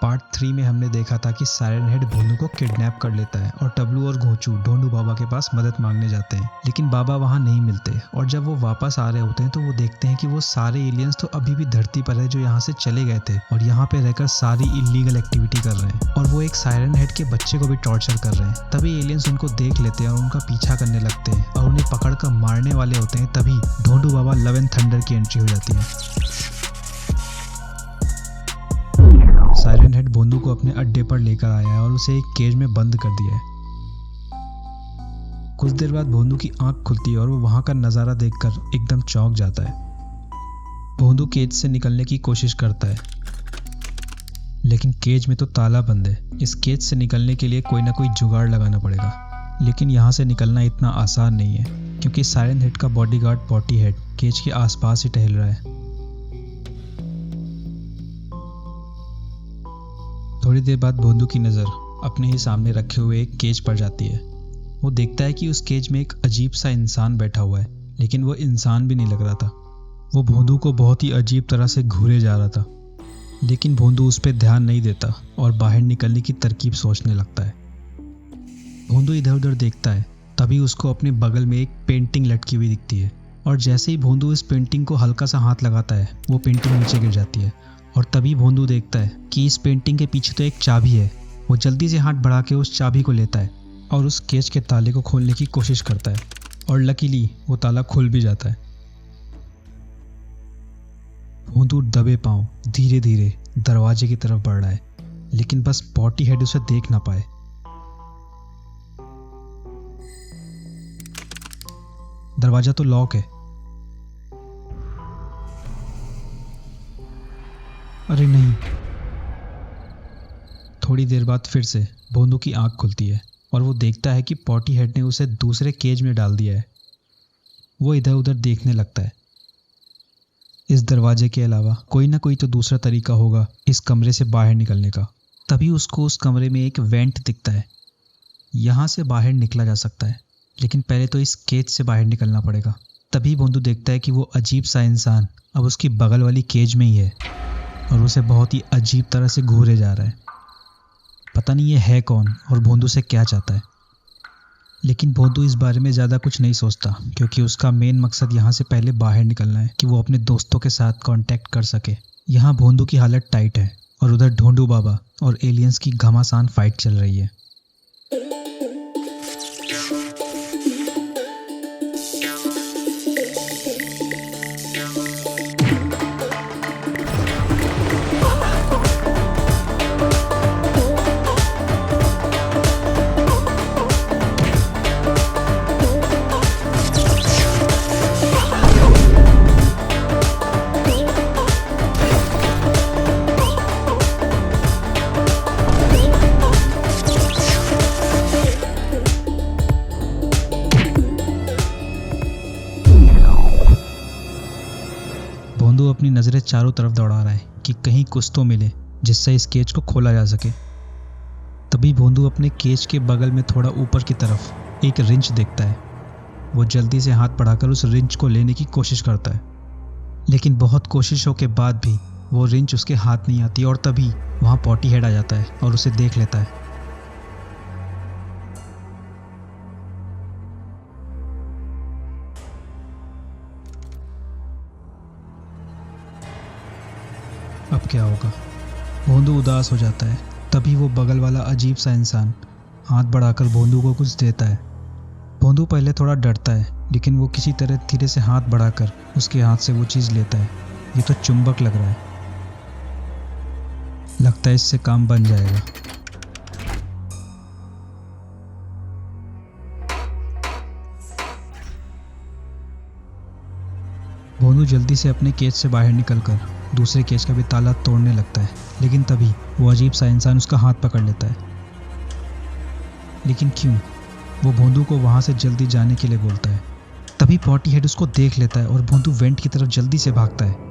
Part 3 में हमने देखा था कि सायरन हेड भोंदू को किडनैप कर लेता है और टबलू और घोंचू ढोंडू बाबा के पास मदद मांगने जाते हैं, लेकिन बाबा वहां नहीं मिलते। और जब वो वापस आ रहे होते हैं तो वो देखते हैं कि वो सारे एलियंस तो अभी भी धरती पर है जो यहाँ से चले गए थे और यहाँ पे रहकर सारी इलीगल एक्टिविटी कर रहे हैं और वो एक सायरन हेड के बच्चे को भी टॉर्चर कर रहे हैं। तभी एलियंस उनको देख लेते हैं और उनका पीछा करने लगते हैं और उन्हें पकड़ कर मारने वाले होते हैं। तभी ढोंडू बाबा लव एंड थंडर की एंट्री हो जाती है। सायरन हेड भोंदू को अपने अड्डे पर लेकर आया है और उसे एक केज में बंद कर दिया है। कुछ देर बाद भोंदू की आंख खुलती है और वो वहां का नज़ारा देखकर एकदम चौंक जाता है। भोंदू केज से निकलने की कोशिश करता है, लेकिन केज में तो ताला बंद है। इस केज से निकलने के लिए कोई ना कोई जुगाड़ लगाना पड़ेगा, लेकिन यहाँ से निकलना इतना आसान नहीं है क्योंकि सायरन हेड का बॉडीगार्ड पॉटी हेड केज के आसपास ही टहल रहा है। थोड़ी देर बाद भोंदू की नज़र अपने ही सामने रखे हुए एक केज पर जाती है। वो देखता है कि उस केज में एक अजीब सा इंसान बैठा हुआ है, लेकिन वो इंसान भी नहीं लग रहा था। वो भोंदू को बहुत ही अजीब तरह से घूरे जा रहा था, लेकिन भोंदू उस पर ध्यान नहीं देता और बाहर निकलने की तरकीब सोचने लगता है। भोंदू इधर उधर देखता है, तभी उसको अपने बगल में एक पेंटिंग लटकी हुई दिखती है और जैसे ही भोंदू इस पेंटिंग को हल्का सा हाथ लगाता है वो पेंटिंग नीचे गिर जाती है और तभी भोंदू देखता है कि इस पेंटिंग के पीछे तो एक चाबी है। वो जल्दी से हाथ बढ़ा के उस चाबी को लेता है और उस केज के ताले को खोलने की कोशिश करता है और लकीली वो ताला खुल भी जाता है। भोंदू दबे पांव धीरे धीरे दरवाजे की तरफ बढ़ रहा है, लेकिन बस पॉटी हेड उसे देख ना पाए। दरवाजा तो लॉक है। अरे नहीं। थोड़ी देर बाद फिर से भोंदू की आंख खुलती है और वो देखता है कि पॉटी हेड ने उसे दूसरे केज में डाल दिया है। वो इधर उधर देखने लगता है। इस दरवाजे के अलावा कोई ना कोई तो दूसरा तरीका होगा इस कमरे से बाहर निकलने का। तभी उसको उस कमरे में एक वेंट दिखता है। यहाँ से बाहर निकला जा सकता है, लेकिन पहले तो इस केज से बाहर निकलना पड़ेगा। तभी भोंदू देखता है कि वो अजीब सा इंसान अब उसकी बगल वाली केज में ही है और उसे बहुत ही अजीब तरह से घूरे जा रहा है। पता नहीं ये है कौन और भोंदू से क्या चाहता है, लेकिन भोंदू इस बारे में ज़्यादा कुछ नहीं सोचता क्योंकि उसका मेन मकसद यहाँ से पहले बाहर निकलना है कि वो अपने दोस्तों के साथ कांटेक्ट कर सके। यहाँ भोंदू की हालत टाइट है और उधर ढोंडू बाबा और एलियंस की घमासान फाइट चल रही है। भोंदू अपनी नज़रें चारों तरफ दौड़ा रहा है कि कहीं कुछ तो मिले जिससे इस केज को खोला जा सके। तभी भोंदू अपने केज के बगल में थोड़ा ऊपर की तरफ एक रिंच देखता है। वो जल्दी से हाथ बढ़ाकर उस रिंच को लेने की कोशिश करता है, लेकिन बहुत कोशिशों के बाद भी वो रिंच उसके हाथ नहीं आती और तभी वहाँ पॉटी हेड आ जाता है और उसे देख लेता है। अब क्या होगा? भोंदू उदास हो जाता है। तभी वो बगल वाला अजीब सा इंसान हाथ बढ़ाकर भोंदू को कुछ देता है। भोंदू पहले थोड़ा डरता है, लेकिन वो किसी तरह धीरे से हाथ बढ़ाकर उसके हाथ से वो चीज़ लेता है। ये तो चुंबक लग रहा है। लगता है इससे काम बन जाएगा। भोंदू जल्दी से अपने केज से बाहर निकलकर दूसरे केज का भी ताला तोड़ने लगता है, लेकिन तभी वो अजीब सा इंसान उसका हाथ पकड़ लेता है। लेकिन क्यों? वो भोंदू को वहां से जल्दी जाने के लिए बोलता है। तभी पॉटी हेड उसको देख लेता है और भोंदू वेंट की तरफ जल्दी से भागता है।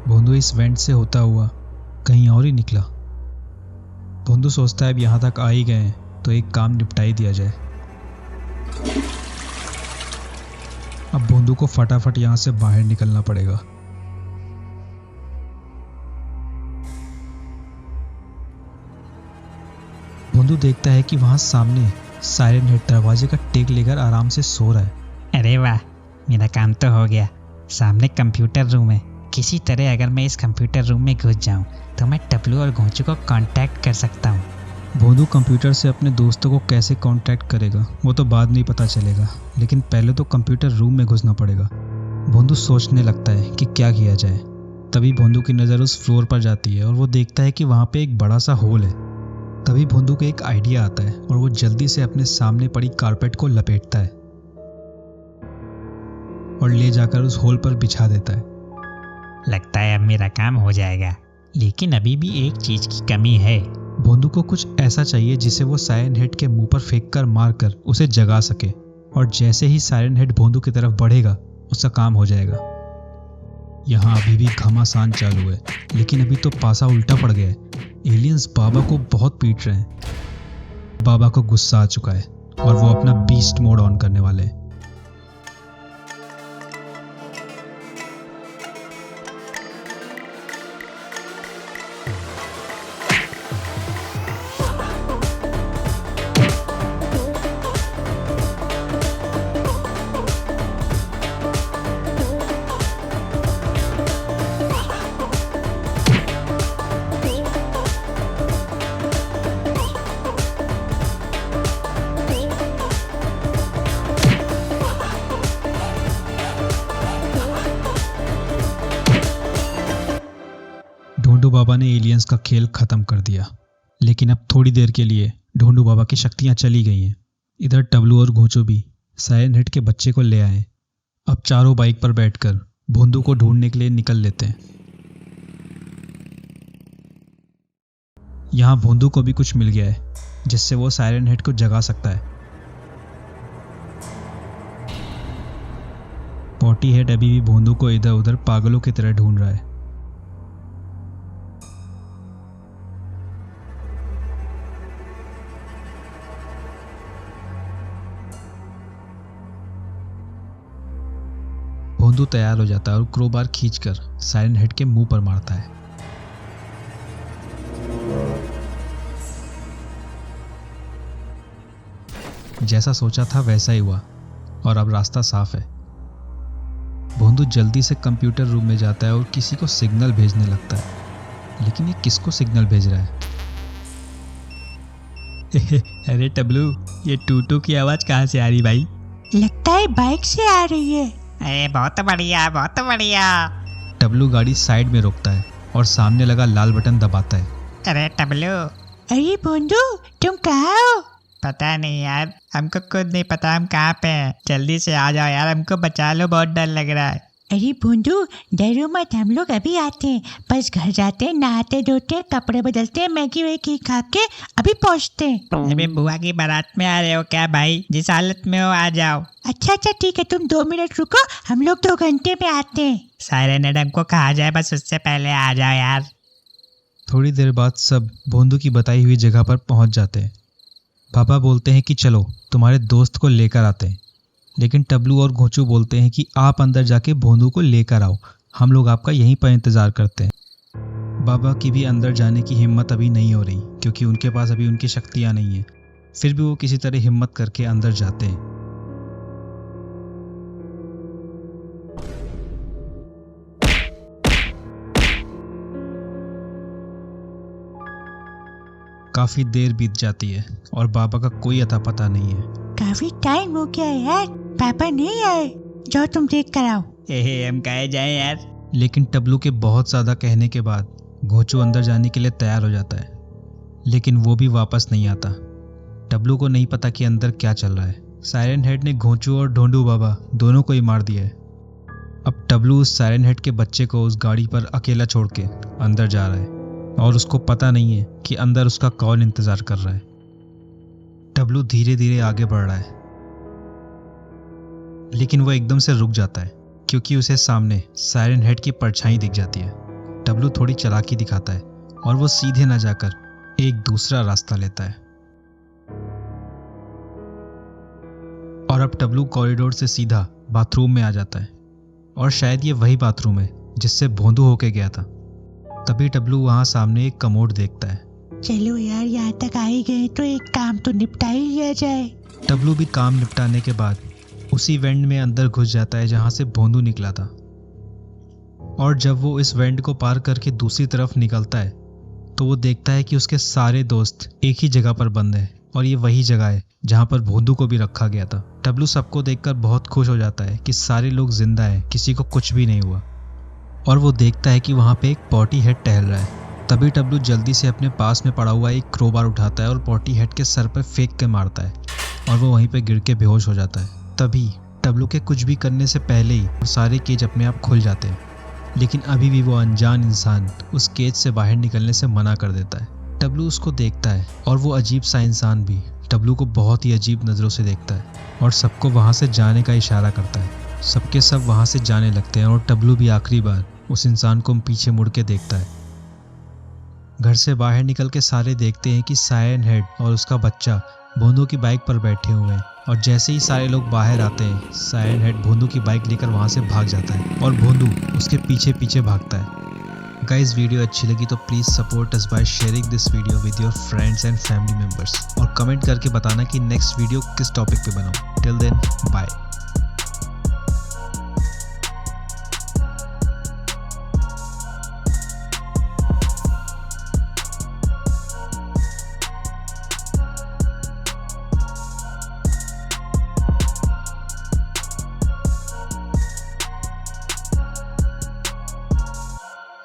भोंदू इस वेंट से होता हुआ कहीं और ही निकला। भोंदू सोचता है अब यहाँ तक आ ही गए हैं तो एक काम निपटा ही दिया जाए। अब भोंदू को फटाफट यहाँ से बाहर निकलना पड़ेगा। भोंदू देखता है कि वहाँ सामने साइरन हेड दरवाजे का टेक लेकर आराम से सो रहा है। अरे वाह, मेरा काम तो हो गया। सामने कंप्यूटर रूम है। किसी तरह अगर मैं इस कंप्यूटर रूम में घुस जाऊं तो मैं टबलू और घोंचू को कांटेक्ट कर सकता हूं। भोंदू कंप्यूटर से अपने दोस्तों को कैसे कांटेक्ट करेगा वो तो बाद में ही पता चलेगा, लेकिन पहले तो कंप्यूटर रूम में घुसना पड़ेगा। भोंदू सोचने लगता है कि क्या किया जाए। तभी भोंदू की नज़र उस फ्लोर पर जाती है और वो देखता है कि वहाँ पे एक बड़ा सा होल है। तभी भोंदू को एक आइडिया आता है और वो जल्दी से अपने सामने पड़ी कारपेट को लपेटता है और ले जाकर उस होल पर बिछा देता है। लगता है अब मेरा काम हो जाएगा, लेकिन अभी भी एक चीज की कमी है। भोंदू को कुछ ऐसा चाहिए जिसे वो साइरन हेड के मुंह पर फेंक कर मार कर उसे जगा सके, और जैसे ही साइरन हेड भोंदू की तरफ बढ़ेगा उसका काम हो जाएगा। यहाँ अभी भी घमासान चालू है, लेकिन अभी तो पासा उल्टा पड़ गया है। एलियंस बाबा को बहुत पीट रहे हैं। बाबा को गुस्सा आ चुका है और वो अपना बीस्ट मोड ऑन करने वाले हैं। ढोंडू बाबा ने एलियंस का खेल खत्म कर दिया, लेकिन अब थोड़ी देर के लिए ढोंडू बाबा की शक्तियां चली गई हैं। इधर टबलू और घोंचू भी साइरन हेड के बच्चे को ले आए। अब चारों बाइक पर बैठकर भोंदू को ढूंढने के लिए निकल लेते हैं। यहाँ भोंदू को भी कुछ मिल गया है जिससे वो साइरन हेड को जगा सकता है। पॉटी हेड अभी भी भोंदू को इधर उधर पागलों की तरह ढूंढ रहा है। भोंदू तैयार हो जाता है और क्रोबार खींचकर साइरन हेड के मुंह पर मारता है। जैसा सोचा था वैसा ही हुआ और अब रास्ता साफ है। भोंदू जल्दी से कंप्यूटर रूम में जाता है और किसी को सिग्नल भेजने लगता है, लेकिन ये किसको सिग्नल भेज रहा है? अरे टबलू, ये टूटू की आवाज कहाँ से आ रही भाई? लगता है बाइक से आ रही है। अरे बहुत बढ़िया, बहुत बढ़िया। टबलू गाड़ी साइड में रोकता है और सामने लगा लाल बटन दबाता है। अरे टबलू, अरे बोंदू, तुम कहाँ हो? पता नहीं यार, हमको खुद नहीं पता हम कहाँ पे हैं। जल्दी से आ जाओ यार, हमको बचा लो, बहुत डर लग रहा है। अरे बोंदू, डरो मत, हम लोग अभी आते हैं। बस घर जाते हैं, नहाते धोते, कपड़े बदलते हैं, मैगी वैगी खा के अभी पहुँचते हैं। अभी बुआ की बारात में आ रहे हो क्या भाई? जिस हालत में हो आ जाओ। अच्छा ठीक है, तुम 2 मिनट रुको, हम लोग 2 घंटे में आते हैं। साइरन हेड हमको कहा जाए, बस उससे पहले आ जाओ यार। थोड़ी देर बाद सब भोंदू की बताई हुई जगह पर पहुंच जाते हैं। पापा बोलते हैं कि चलो तुम्हारे दोस्त को लेकर आते हैं, लेकिन टबलू और घोंचू बोलते हैं कि आप अंदर जाके भोंदू को लेकर आओ, हम लोग आपका यहीं पर इंतज़ार करते हैं। बाबा की भी अंदर जाने की हिम्मत अभी नहीं हो रही क्योंकि उनके पास अभी उनकी शक्तियाँ नहीं हैं। फिर भी वो किसी तरह हिम्मत करके अंदर जाते हैं। काफी देर बीत जाती है और बाबा का कोई अता पता नहीं है। काफी टाइम हो गया है यार, पापा नहीं आए। जाओ तुम देख कर आओ। हम कहे जाए यार? लेकिन टबलू के बहुत ज़्यादा कहने के बाद घोंचू अंदर जाने के लिए तैयार हो जाता है, लेकिन वो भी वापस नहीं आता। टबलू को नहीं पता कि अंदर क्या चल रहा है। साइरन हेड ने घोंचू और ढोंडू बाबा दोनों को ही मार दिया है। अब टबलू उस साइरन हेड के बच्चे को उस गाड़ी पर अकेला छोड़ के अंदर जा रहा है और उसको पता नहीं है कि अंदर उसका कौन इंतजार कर रहा है। टबलू धीरे धीरे आगे बढ़ रहा है, लेकिन वो एकदम से रुक जाता है क्योंकि उसे सामने साइरन हेड की परछाई दिख जाती है। टबलू थोड़ी चालाकी दिखाता है और वो सीधे न जाकर एक दूसरा रास्ता लेता है। और अब टबलू कॉरिडोर से सीधा बाथरूम में आ जाता है, और शायद ये वही बाथरूम है जिससे भोंदू होके गया था। तभी टबलू वहां सामने एक कमोड देखता है। चलो यार, यहाँ तक आ ही गए तो एक काम तो निपटा ही लिया जाए। टबलू भी काम निपटाने के बाद उसी वेंट में अंदर घुस जाता है जहां से भोंदू निकला था। और जब वो इस वेंट को पार करके दूसरी तरफ निकलता है तो वो देखता है कि उसके सारे दोस्त एक ही जगह पर बंद हैं, और ये वही जगह है जहां पर भोंदू को भी रखा गया था। टबलू सबको देखकर बहुत खुश हो जाता है कि सारे लोग जिंदा हैं, किसी को कुछ भी नहीं हुआ। और वो देखता है कि वहां पे एक पॉटी हेड टहल रहा है। तभी टबलू जल्दी से अपने पास में पड़ा हुआ एक क्रोबार उठाता है और पॉटी हेड के सर पर फेंक के मारता है, और वो वहीं पे गिर के बेहोश हो जाता है। तभी टबलू के कुछ भी करने से पहले ही सारे केज अपने आप खुल जाते हैं, लेकिन अभी भी वो अनजान इंसान उस केज से बाहर निकलने से मना कर देता है। टबलू उसको देखता है, और वो अजीब सा इंसान भी टबलू को बहुत ही अजीब नज़रों से देखता है और सबको वहाँ से जाने का इशारा करता है। सबके सब वहाँ से जाने लगते हैं, और टबलू भी आखिरी बार उस इंसान को पीछे मुड़ के देखता है। घर से बाहर निकल के सारे देखते हैं कि सायरन हेड और उसका बच्चा भोंदू की बाइक पर बैठे हुए हैं, और जैसे ही सारे लोग बाहर आते हैं, सायरन हेड भोंदू की बाइक लेकर वहां से भाग जाता है और भोंदू उसके पीछे पीछे भागता है। गाइस, वीडियो अच्छी लगी तो please support us by sharing this video with your friends and family members, और कमेंट करके बताना कि नेक्स्ट वीडियो किस टॉपिक पे बनाऊं। Till then, bye.